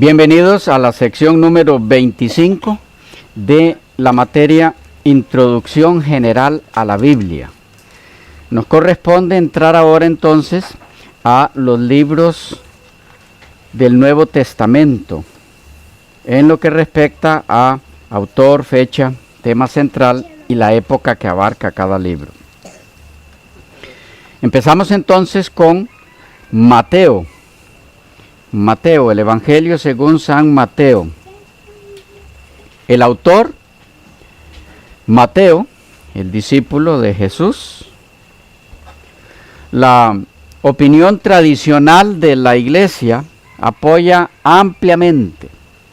Bienvenidos a la sección número 25 de la materia Introducción General a la Biblia. Nos corresponde entrar ahora entonces a los libros del Nuevo Testamento en lo que respecta a autor, fecha, tema central y la época que abarca cada libro. Empezamos entonces con Mateo. Mateo, el Evangelio según San Mateo. El autor, Mateo, el discípulo de Jesús. La opinión tradicional de la Iglesia apoya ampliamente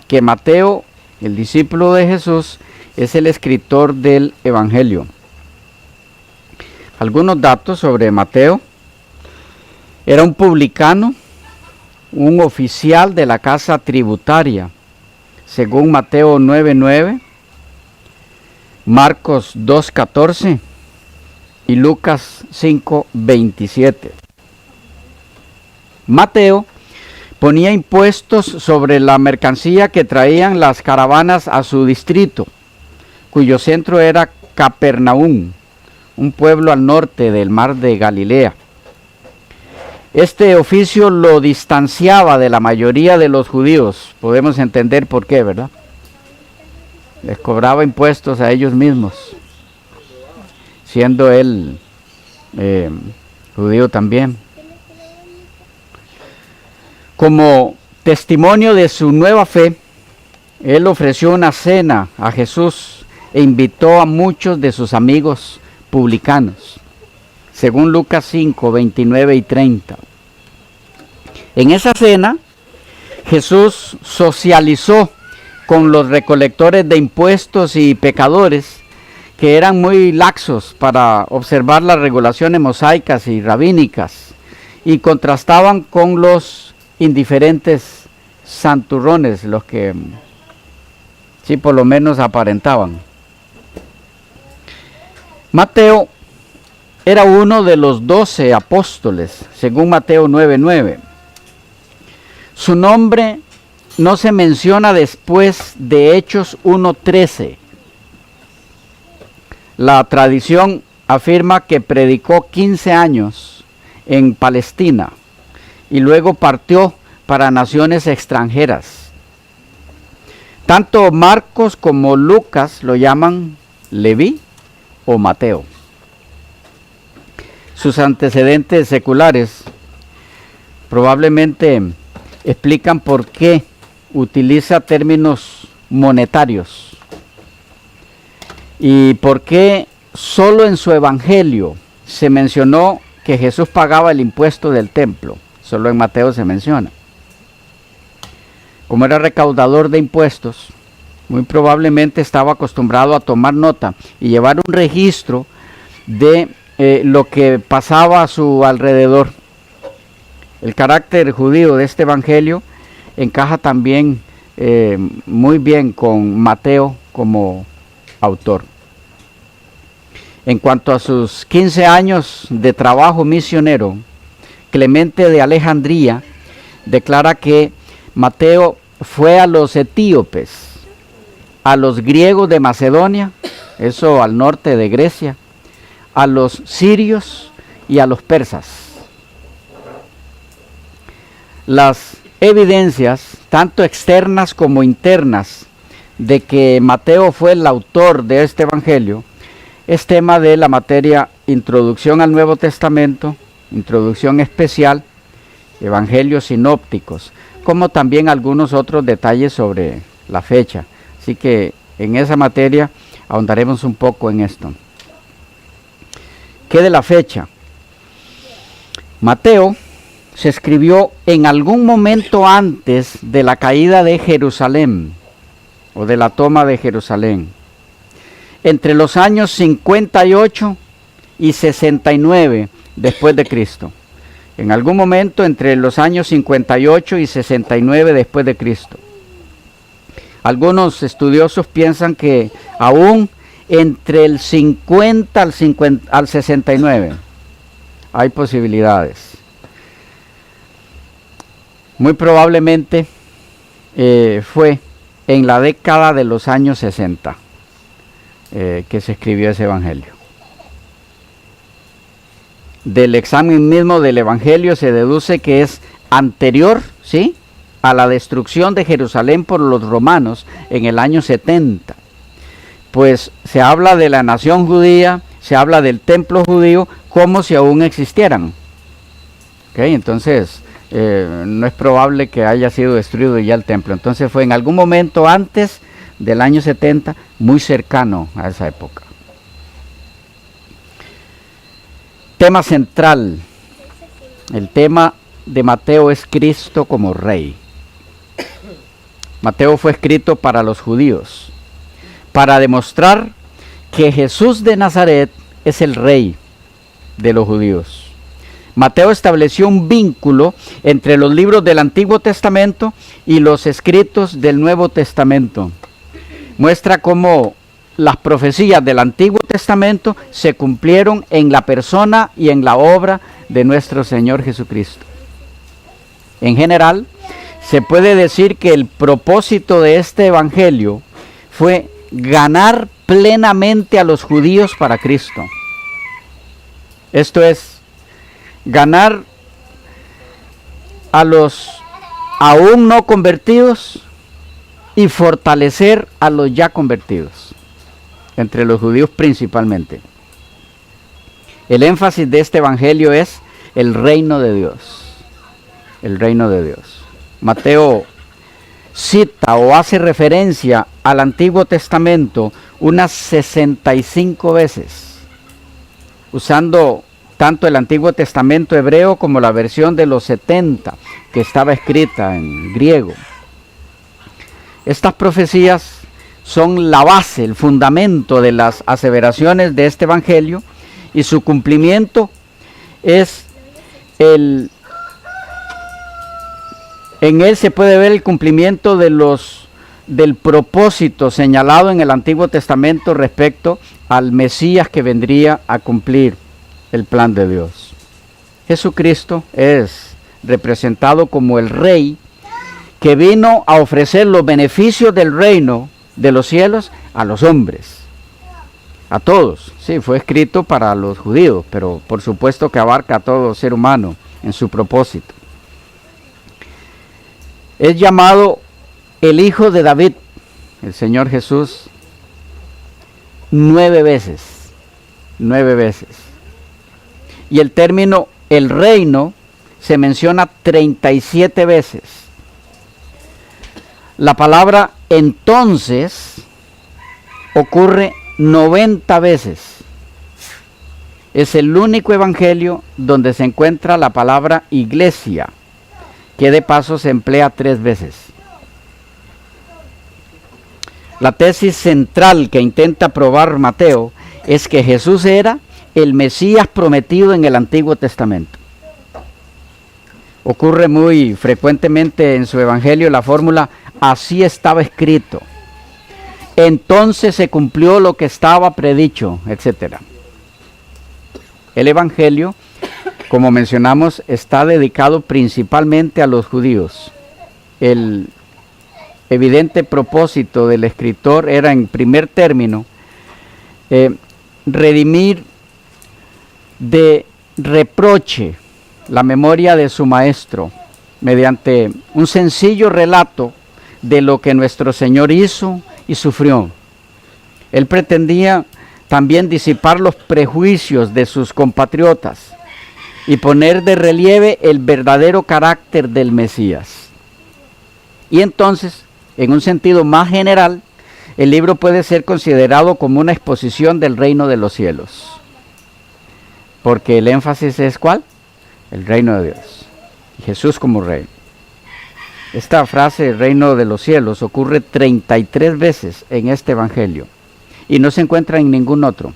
que Mateo, el discípulo de Jesús, es el escritor del Evangelio. Algunos datos sobre Mateo. Era un publicano, un oficial de la casa tributaria, según Mateo 9:9, Marcos 2:14 y Lucas 5:27. Mateo ponía impuestos sobre la mercancía que traían las caravanas a su distrito, cuyo centro era Capernaum, un pueblo al norte del mar de Galilea. Este oficio lo distanciaba de la mayoría de los judíos. Podemos entender por qué, ¿verdad? Les cobraba impuestos a ellos mismos, siendo él judío también. Como testimonio de su nueva fe, él ofreció una cena a Jesús e invitó a muchos de sus amigos publicanos, según Lucas 5, 29 y 30. En esa cena, Jesús socializó con los recolectores de impuestos y pecadores que eran muy laxos para observar las regulaciones mosaicas y rabínicas y contrastaban con los indiferentes santurrones, los que sí por lo menos aparentaban. Mateo era uno de los 12 apóstoles, según Mateo 9:9. Su nombre no se menciona después de Hechos 1:13. La tradición afirma que predicó 15 años en Palestina y luego partió para naciones extranjeras. Tanto Marcos como Lucas lo llaman Leví o Mateo. Sus antecedentes seculares probablemente explican por qué utiliza términos monetarios y por qué solo en su evangelio se mencionó que Jesús pagaba el impuesto del templo. Solo en Mateo se menciona. Como era recaudador de impuestos, muy probablemente estaba acostumbrado a tomar nota y llevar un registro de lo que pasaba a su alrededor. El carácter judío de este evangelio encaja también muy bien con Mateo como autor. En cuanto a sus 15 años de trabajo misionero, Clemente de Alejandría declara que Mateo fue a los etíopes, a los griegos de Macedonia, eso al norte de Grecia, a los sirios y a los persas. Las evidencias, tanto externas como internas, de que Mateo fue el autor de este evangelio, es tema de la materia Introducción al Nuevo Testamento, Introducción especial, Evangelios sinópticos, como también algunos otros detalles sobre la fecha. Así que en esa materia ahondaremos un poco en esto. ¿Qué de la fecha? Mateo se escribió en algún momento antes de la caída de Jerusalén o de la toma de Jerusalén, entre los años 58 y 69 después de Cristo. En algún momento entre los años 58 y 69 después de Cristo. Algunos estudiosos piensan que aún entre el 50 al 69 hay posibilidades. Muy probablemente fue en la década de los años 60 que se escribió ese evangelio. Del examen mismo del evangelio se deduce que es anterior, ¿sí?, a la destrucción de Jerusalén por los romanos en el año 70. Pues se habla de la nación judía, se habla del templo judío como si aún existieran. ¿Okay? Entonces, no es probable que haya sido destruido ya el templo. Entonces fue en algún momento antes del año 70, muy cercano a esa época. Tema central. El tema de Mateo es Cristo como Rey. Mateo fue escrito para los judíos, para demostrar que Jesús de Nazaret es el Rey de los judíos. Mateo estableció un vínculo entre los libros del Antiguo Testamento y los escritos del Nuevo Testamento. Muestra cómo las profecías del Antiguo Testamento se cumplieron en la persona y en la obra de nuestro Señor Jesucristo. En general, se puede decir que el propósito de este evangelio fue ganar plenamente a los judíos para Cristo. Esto es, ganar a los aún no convertidos y fortalecer a los ya convertidos, entre los judíos principalmente. El énfasis de este evangelio es el reino de Dios. El reino de Dios. Mateo cita o hace referencia al Antiguo Testamento unas 65 veces, usando tanto el Antiguo Testamento hebreo como la versión de los 70 que estaba escrita en griego. Estas profecías son la base, el fundamento de las aseveraciones de este evangelio, y su cumplimiento es en él se puede ver el cumplimiento del propósito señalado en el Antiguo Testamento respecto al Mesías que vendría a cumplir el plan de Dios. Jesucristo es representado como el Rey que vino a ofrecer los beneficios del reino de los cielos a los hombres, a todos. Sí, fue escrito para los judíos, pero por supuesto que abarca a todo ser humano en su propósito. Es llamado el Hijo de David, el Señor Jesús, 9 veces. 9 veces. Y el término el reino se menciona 37 veces. La palabra entonces ocurre 90 veces. Es el único evangelio donde se encuentra la palabra iglesia, que de paso se emplea 3 veces. La tesis central que intenta probar Mateo es que Jesús era el Mesías prometido en el Antiguo Testamento. Ocurre muy frecuentemente en su evangelio la fórmula así estaba escrito, entonces se cumplió lo que estaba predicho, etc. El evangelio, como mencionamos, está dedicado principalmente a los judíos. El evidente propósito del escritor era, en primer término, redimir de reproche la memoria de su maestro mediante un sencillo relato de lo que nuestro Señor hizo y sufrió. Él pretendía también disipar los prejuicios de sus compatriotas y poner de relieve el verdadero carácter del Mesías. Y entonces, en un sentido más general, el libro puede ser considerado como una exposición del reino de los cielos. Porque el énfasis es ¿cuál? El reino de Dios. Y Jesús como Rey. Esta frase, reino de los cielos, ocurre 33 veces en este evangelio. Y no se encuentra en ningún otro.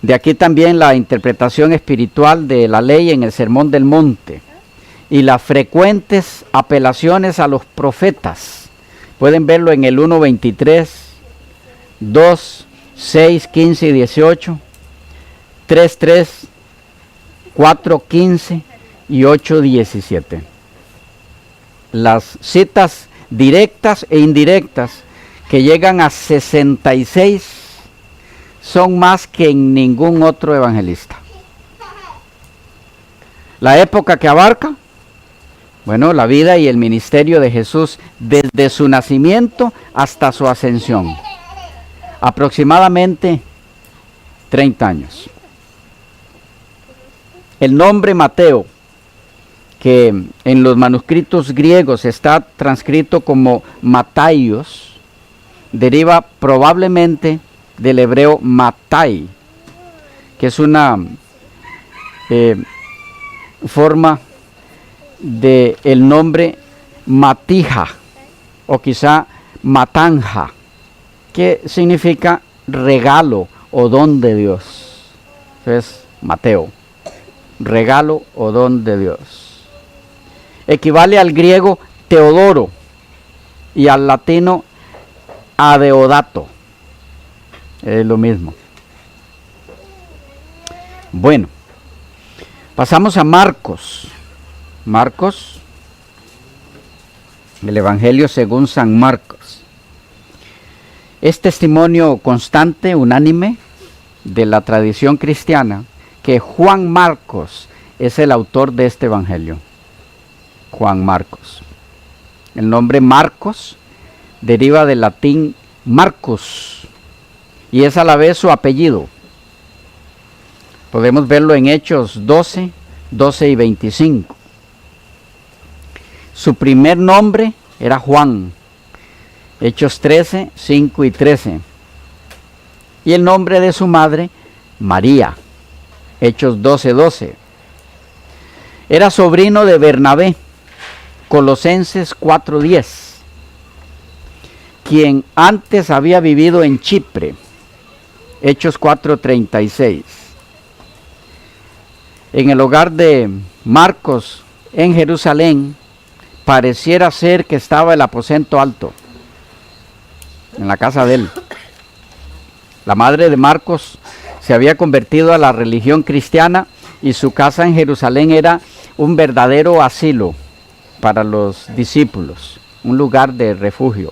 De aquí también la interpretación espiritual de la ley en el Sermón del Monte y las frecuentes apelaciones a los profetas. Pueden verlo en el 1:23, 2, 6, 15 y 18, 3:3, 4:15 y 8:17. las citas directas e indirectas, que llegan a 66, son más que en ningún otro evangelista. La época que abarca, bueno, la vida y el ministerio de Jesús desde su nacimiento hasta su ascensión, aproximadamente 30 años. El nombre Mateo, que en los manuscritos griegos está transcrito como Mataios, deriva probablemente del hebreo Matai, que es una forma del nombre Matija, o quizá Matanja, que significa regalo o don de Dios. Entonces, Mateo, regalo o don de Dios. Equivale al griego Teodoro y al latino Adeodato. Es lo mismo. Bueno, pasamos a Marcos. Marcos, el Evangelio según San Marcos. Es testimonio constante, unánime, de la tradición cristiana, que Juan Marcos es el autor de este Evangelio. Juan Marcos. El nombre Marcos deriva del latín Marcus y es a la vez su apellido. Podemos verlo en Hechos 12, 12 y 25. Su primer nombre era Juan, Hechos 13, 5 y 13. Y el nombre de su madre, María, Hechos 12, 12. Era sobrino de Bernabé, Colosenses 4, 10. Quien antes había vivido en Chipre, Hechos 4, 36. En el hogar de Marcos, en Jerusalén, pareciera ser que estaba el aposento alto, en la casa de él. La madre de Marcos se había convertido a la religión cristiana y su casa en Jerusalén era un verdadero asilo para los discípulos, un lugar de refugio.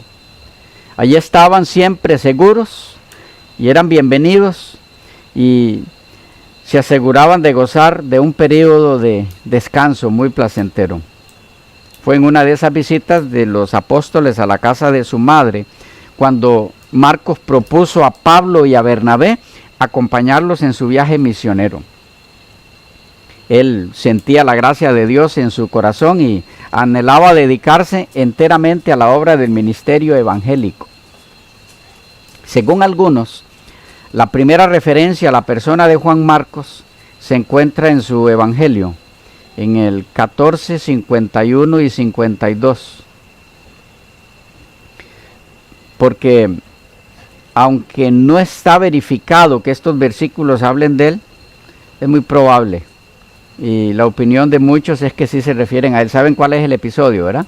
Allí estaban siempre seguros y eran bienvenidos y se aseguraban de gozar de un periodo de descanso muy placentero. Fue en una de esas visitas de los apóstoles a la casa de su madre cuando Marcos propuso a Pablo y a Bernabé acompañarlos en su viaje misionero. Él sentía la gracia de Dios en su corazón y anhelaba dedicarse enteramente a la obra del ministerio evangélico. Según algunos, la primera referencia a la persona de Juan Marcos se encuentra en su evangelio, en el 14, 51 y 52. Porque aunque no está verificado que estos versículos hablen de él, es muy probable. Y la opinión de muchos es que sí se refieren a él. ¿Saben cuál es el episodio, verdad?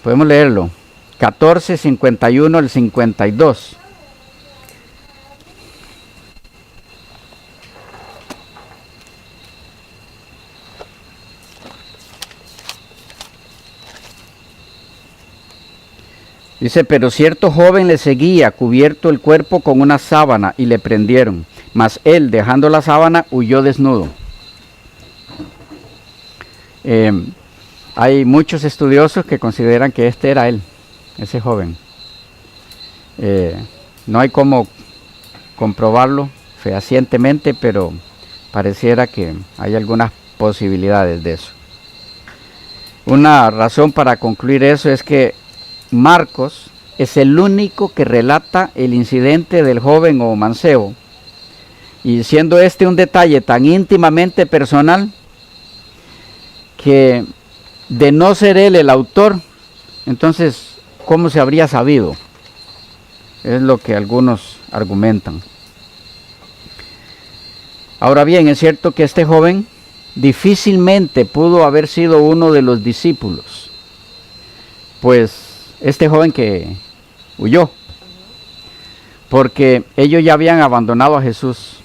Podemos leerlo. 14, 51 al 52. Dice, pero cierto joven le seguía, cubierto el cuerpo con una sábana, y le prendieron. Mas él, dejando la sábana, huyó desnudo. Hay muchos estudiosos que consideran que este era él, ese joven. No hay cómo comprobarlo fehacientemente, pero pareciera que hay algunas posibilidades de eso. Una razón para concluir eso es que Marcos es el único que relata el incidente del joven o mancebo, y siendo este un detalle tan íntimamente personal que de no ser él el autor, entonces ¿cómo se habría sabido? Es lo que algunos argumentan. Ahora bien, es cierto que este joven difícilmente pudo haber sido uno de los discípulos, pues este joven que huyó, porque ellos ya habían abandonado a Jesús,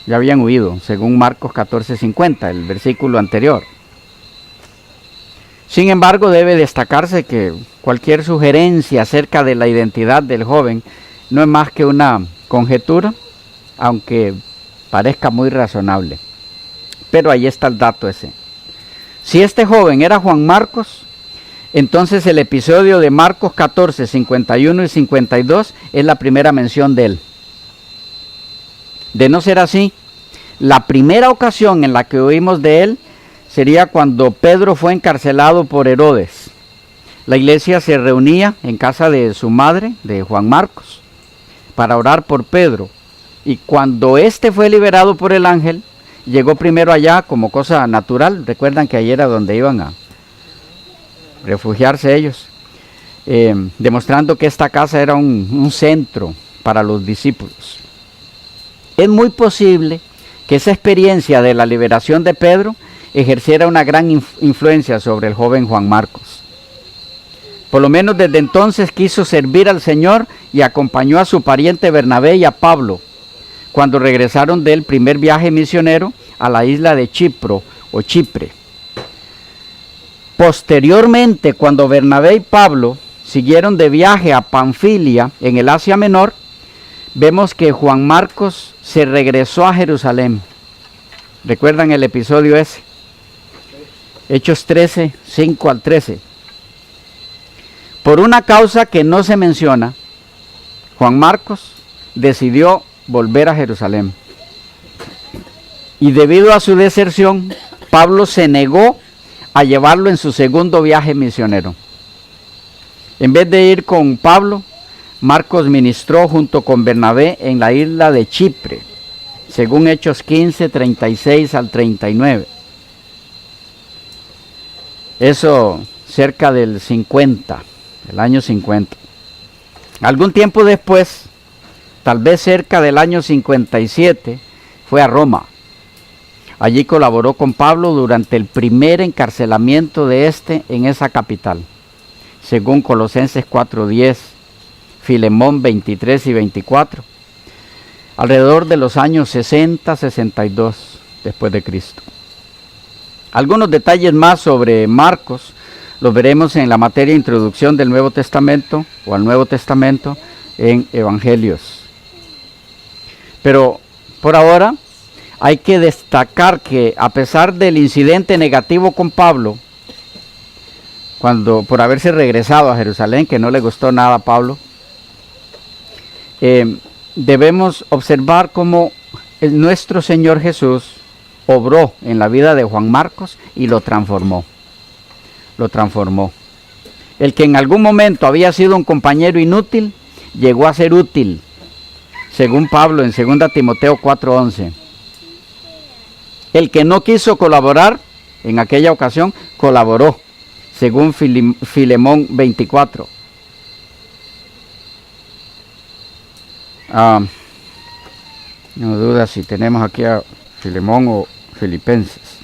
ya habían huido, según Marcos 14:50, el versículo anterior. Sin embargo, debe destacarse que cualquier sugerencia acerca de la identidad del joven no es más que una conjetura, aunque parezca muy razonable. Pero ahí está el dato ese. Si este joven era Juan Marcos, entonces el episodio de Marcos 14, 51 y 52 es la primera mención de él. De no ser así, la primera ocasión en la que oímos de él sería cuando Pedro fue encarcelado por Herodes. La iglesia se reunía en casa de su madre, de Juan Marcos, para orar por Pedro. Y cuando éste fue liberado por el ángel, llegó primero allá como cosa natural. Recuerdan que ayer era donde iban a refugiarse ellos, demostrando que esta casa era un centro para los discípulos. Es muy posible que esa experiencia de la liberación de Pedro ejerciera una gran influencia sobre el joven Juan Marcos. Por lo menos desde entonces quiso servir al Señor y acompañó a su pariente Bernabé y a Pablo cuando regresaron del primer viaje misionero a la isla de Chipre. Posteriormente, cuando Bernabé y Pablo siguieron de viaje a Panfilia en el Asia Menor, vemos que Juan Marcos se regresó a Jerusalén. ¿Recuerdan el episodio ese? Hechos 13, 5 al 13. Por una causa que no se menciona, Juan Marcos decidió volver a Jerusalén. Y debido a su deserción, Pablo se negó a llevarlo en su segundo viaje misionero. En vez de ir con Pablo, Marcos ministró junto con Bernabé en la isla de Chipre, según Hechos 15, 36 al 39. Eso cerca del 50, el año 50. Algún tiempo después, tal vez cerca del año 57, fue a Roma. Allí colaboró con Pablo durante el primer encarcelamiento de este en esa capital, según Colosenses 4:10, Filemón 23 y 24, alrededor de los años 60-62 después de Cristo. Algunos detalles más sobre Marcos los veremos en la materia Introducción del Nuevo Testamento o al Nuevo Testamento en Evangelios. Pero por ahora hay que destacar que a pesar del incidente negativo con Pablo, por haberse regresado a Jerusalén, que no le gustó nada a Pablo, debemos observar cómo nuestro Señor Jesús obró en la vida de Juan Marcos y lo transformó. Lo transformó. El que en algún momento había sido un compañero inútil, llegó a ser útil, según Pablo en 2 Timoteo 4:11. El que no quiso colaborar en aquella ocasión, colaboró, según Filemón 24. No duda si tenemos aquí a Filemón o Filipenses.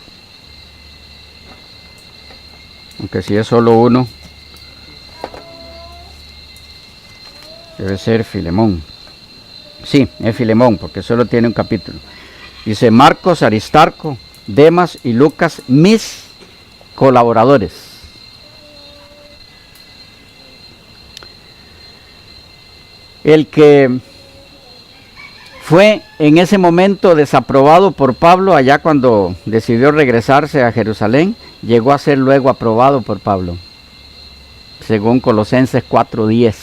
Aunque si es solo uno, debe ser Filemón. Sí, es Filemón, porque solo tiene un capítulo. Dice: Marcos, Aristarco, Demas y Lucas, mis colaboradores. El que fue en ese momento desaprobado por Pablo allá cuando decidió regresarse a Jerusalén, llegó a ser luego aprobado por Pablo, según Colosenses 4:10.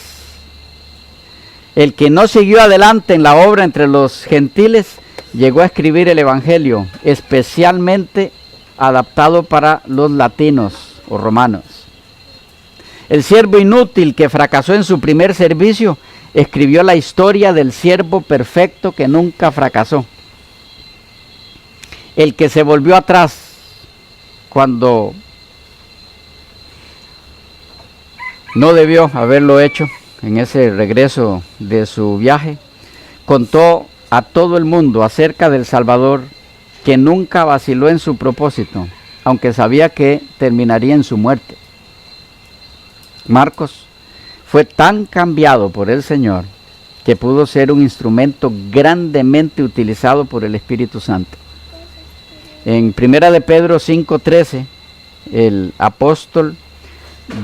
El que no siguió adelante en la obra entre los gentiles, llegó a escribir el Evangelio, especialmente adaptado para los latinos o romanos. El siervo inútil que fracasó en su primer servicio, escribió la historia del siervo perfecto que nunca fracasó. El que se volvió atrás cuando no debió haberlo hecho en ese regreso de su viaje, contó a todo el mundo acerca del Salvador que nunca vaciló en su propósito, aunque sabía que terminaría en su muerte. Marcos fue tan cambiado por el Señor que pudo ser un instrumento grandemente utilizado por el Espíritu Santo. En 1 de Pedro 5:13 el apóstol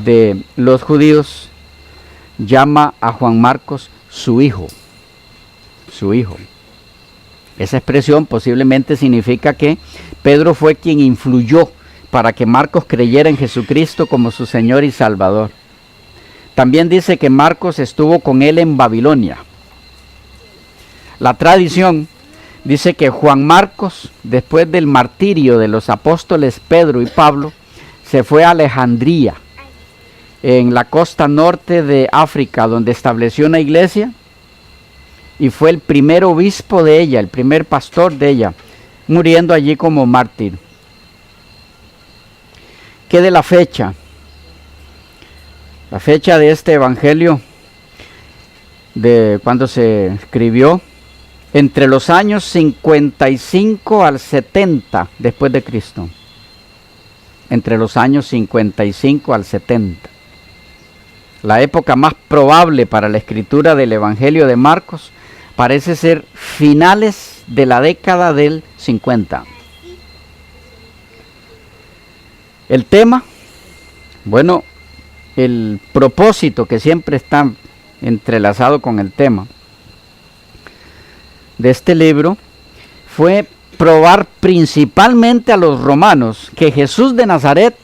de los judíos, llama a Juan Marcos su hijo. Su hijo. Esa expresión posiblemente significa que Pedro fue quien influyó para que Marcos creyera en Jesucristo como su Señor y Salvador. También dice que Marcos estuvo con él en Babilonia. La tradición dice que Juan Marcos, después del martirio de los apóstoles Pedro y Pablo, se fue a Alejandría, en la costa norte de África, donde estableció una iglesia y fue el primer obispo de ella, el primer pastor de ella, muriendo allí como mártir. ¿Qué de la fecha? La fecha de este evangelio, de cuando se escribió, entre los años 55 al 70 después de Cristo. Entre los años 55 al 70. La época más probable para la escritura del Evangelio de Marcos parece ser finales de la década del 50. El tema, bueno, el propósito que siempre está entrelazado con el tema de este libro fue probar principalmente a los romanos que Jesús de Nazaret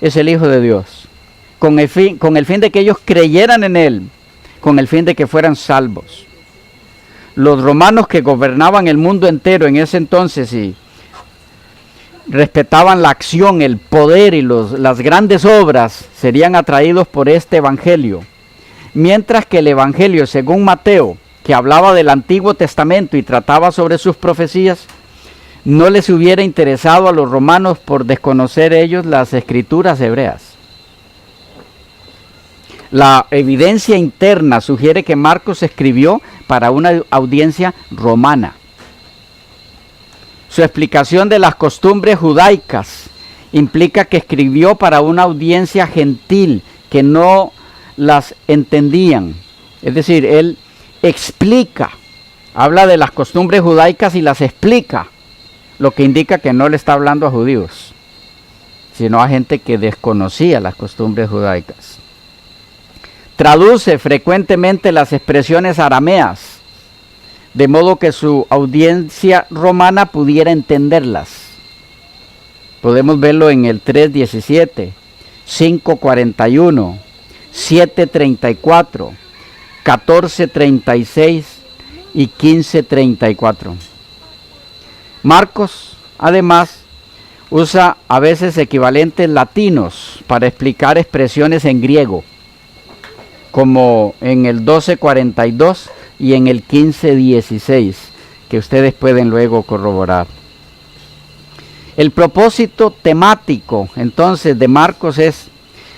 es el Hijo de Dios, con el fin de que ellos creyeran en Él, con el fin de que fueran salvos. Los romanos que gobernaban el mundo entero en ese entonces y respetaban la acción, el poder y las grandes obras, serían atraídos por este evangelio. Mientras que el evangelio, según Mateo, que hablaba del Antiguo Testamento y trataba sobre sus profecías, no les hubiera interesado a los romanos por desconocer ellos las escrituras hebreas. La evidencia interna sugiere que Marcos escribió para una audiencia romana. Su explicación de las costumbres judaicas implica que escribió para una audiencia gentil que no las entendían. Es decir, él explica, habla de las costumbres judaicas y las explica, lo que indica que no le está hablando a judíos, sino a gente que desconocía las costumbres judaicas. Traduce frecuentemente las expresiones arameas, de modo que su audiencia romana pudiera entenderlas. Podemos verlo en el 3:17, 5:41, 7:34, 14:36 y 15:34. Marcos, además, usa a veces equivalentes latinos para explicar expresiones en griego, como en el 12:42 y en el 15:16, que ustedes pueden luego corroborar. El propósito temático, entonces, de Marcos es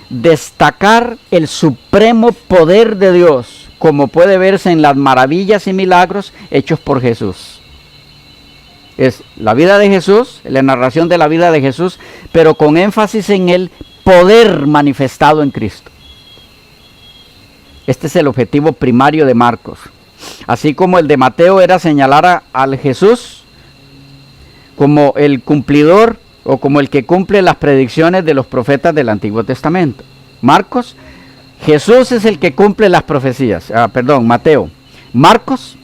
destacar el supremo poder de Dios, como puede verse en las maravillas y milagros hechos por Jesús. Es la vida de Jesús, la narración de la vida de Jesús, pero con énfasis en el poder manifestado en Cristo. Este es el objetivo primario de Marcos. Así como el de Mateo era señalar al Jesús como el cumplidor o como el que cumple las predicciones de los profetas del Antiguo Testamento. Marcos, Jesús es el que cumple las profecías. Mateo. Marcos,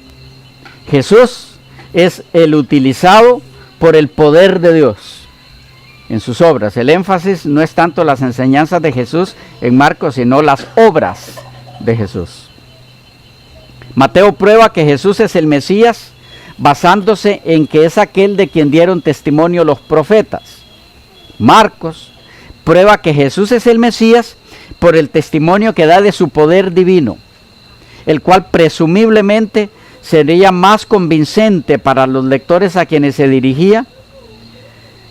Jesús es el utilizado por el poder de Dios en sus obras. El énfasis no es tanto las enseñanzas de Jesús en Marcos, sino las obras de Jesús. Mateo prueba que Jesús es el Mesías basándose en que es aquel de quien dieron testimonio los profetas. Marcos prueba que Jesús es el Mesías por el testimonio que da de su poder divino, el cual presumiblemente sería más convincente para los lectores a quienes se dirigía,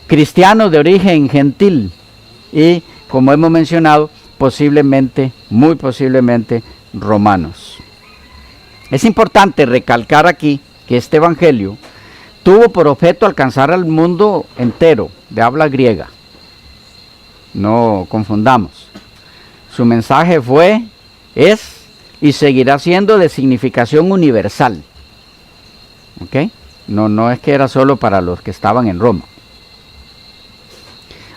cristianos de origen gentil y, como hemos mencionado, posiblemente, muy posiblemente, romanos. Es importante recalcar aquí que este evangelio tuvo por objeto alcanzar al mundo entero de habla griega. No confundamos. Su mensaje es y seguirá siendo de significación universal. ¿Ok? No es que era solo para los que estaban en Roma.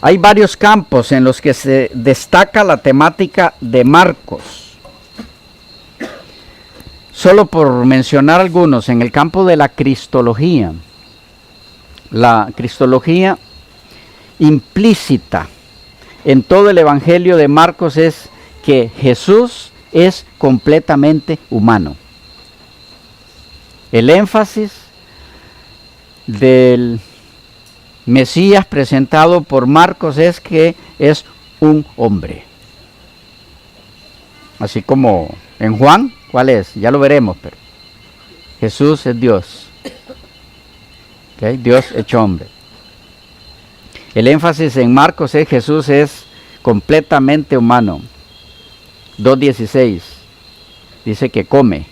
Hay varios campos en los que se destaca la temática de Marcos. Solo por mencionar algunos, en el campo de la cristología. La cristología implícita en todo el Evangelio de Marcos es que Jesús es completamente humano. El énfasis del Mesías presentado por Marcos es que es un hombre. Así como en Juan, ¿cuál es? Ya lo veremos, pero Jesús es Dios. ¿Okay? Dios hecho hombre. El énfasis en Marcos es Jesús es completamente humano. 2:16 dice que come.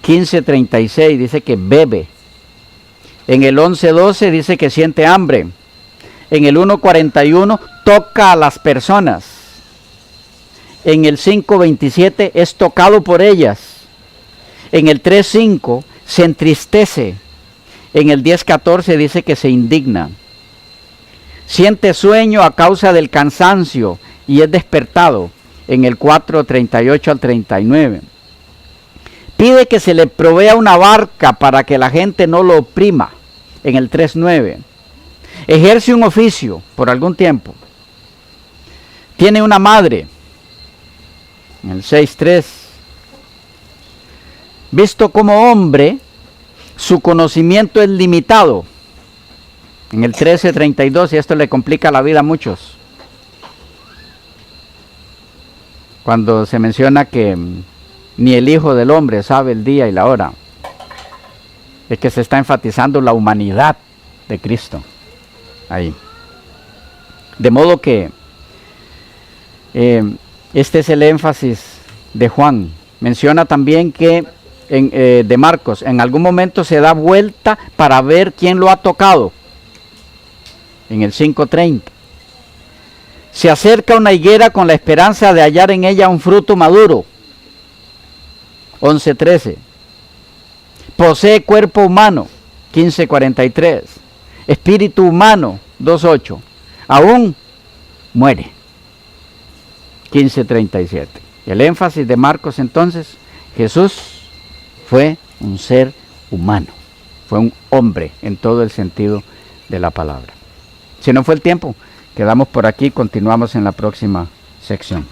15:36 dice que bebe. En el 11:12 dice que siente hambre. En el 1:41 toca a las personas. En el 5:27 es tocado por ellas. En el 3:5 se entristece. En el 10:14 dice que se indigna. Siente sueño a causa del cansancio y es despertado. En el 4:38 al 39. Pide que se le provea una barca para que la gente no lo oprima. En el 3:9. Ejerce un oficio por algún tiempo. Tiene una madre. En el 6:3. Visto como hombre, su conocimiento es limitado. En el 13:32, y esto le complica la vida a muchos. Cuando se menciona que ni el Hijo del Hombre sabe el día y la hora, es que se está enfatizando la humanidad de Cristo ahí. De modo que este es el énfasis de Juan. Menciona también que de Marcos, en algún momento se da vuelta para ver quién lo ha tocado. En el 5:30. Se acerca a una higuera con la esperanza de hallar en ella un fruto maduro. 11:13. Posee cuerpo humano. 15:43. Espíritu humano. 2:8. Aún muere. 15:37. El énfasis de Marcos entonces, Jesús fue un ser humano. Fue un hombre en todo el sentido de la palabra. Si no fue el tiempo, quedamos por aquí, continuamos en la próxima sección.